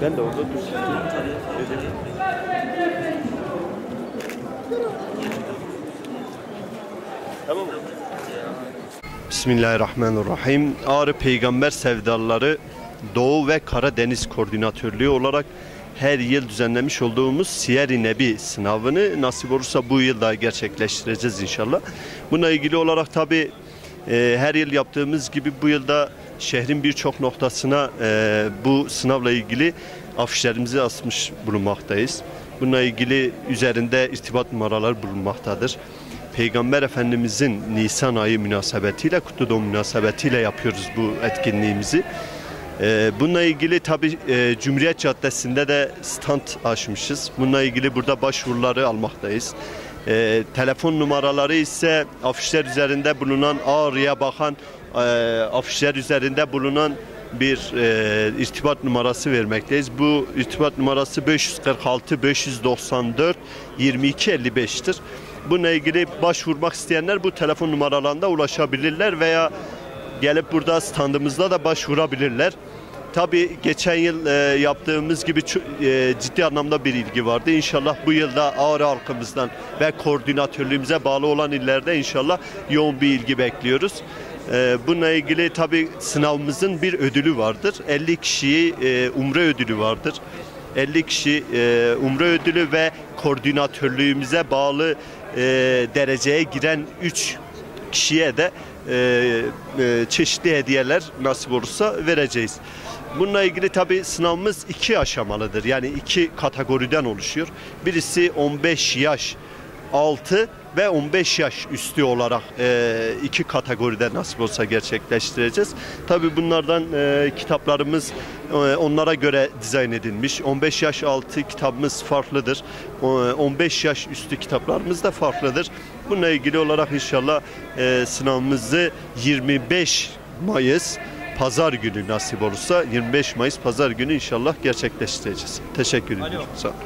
Ben de orada dur. Tamam mı? Bismillahirrahmanirrahim. Ağrı Peygamber Sevdalıları Doğu ve Karadeniz Koordinatörlüğü olarak her yıl düzenlemiş olduğumuz Siyer-i Nebi sınavını nasip olursa bu yıl da gerçekleştireceğiz inşallah. Bununla ilgili olarak tabi her yıl yaptığımız gibi bu yılda şehrin birçok noktasına bu sınavla ilgili afişlerimizi asmış bulunmaktayız. Bununla ilgili üzerinde irtibat numaraları bulunmaktadır. Peygamber Efendimizin Nisan ayı münasebetiyle, kutlu doğum münasebetiyle yapıyoruz bu etkinliğimizi. Bununla ilgili tabi Cumhuriyet Caddesi'nde de stand açmışız. Bununla ilgili burada başvuruları almaktayız. Telefon numaraları ise afişler üzerinde bulunan, Ağrı'ya bakan afişler üzerinde bulunan bir irtibat numarası vermekteyiz. Bu irtibat numarası 546 594 22 55'tir. Bununla ilgili başvurmak isteyenler bu telefon numaralarında ulaşabilirler veya gelip burada standımızda da başvurabilirler. Tabii geçen yıl yaptığımız gibi ciddi anlamda bir ilgi vardı. İnşallah bu yılda Ağrı halkımızdan ve koordinatörlüğümüze bağlı olan illerde inşallah yoğun bir ilgi bekliyoruz. Bununla ilgili tabii sınavımızın bir ödülü vardır. 50 kişiyi umre ödülü vardır. 50 kişi umre ödülü ve koordinatörlüğümüze bağlı dereceye giren 3 kişiye de çeşitli hediyeler nasip olursa vereceğiz. Bununla ilgili tabi sınavımız 2 aşamalıdır. Yani 2 kategoriden oluşuyor. Birisi 15 yaş altı ve 15 yaş üstü olarak 2 kategoride nasip olsa gerçekleştireceğiz. Tabi bunlardan kitaplarımız onlara göre dizayn edilmiş. 15 yaş altı kitabımız farklıdır. 15 yaş üstü kitaplarımız da farklıdır. Bununla ilgili olarak inşallah sınavımızı 25 Mayıs Pazar günü nasip olursa 25 Mayıs Pazar günü inşallah gerçekleştireceğiz. Teşekkür ederim. Sağ olun.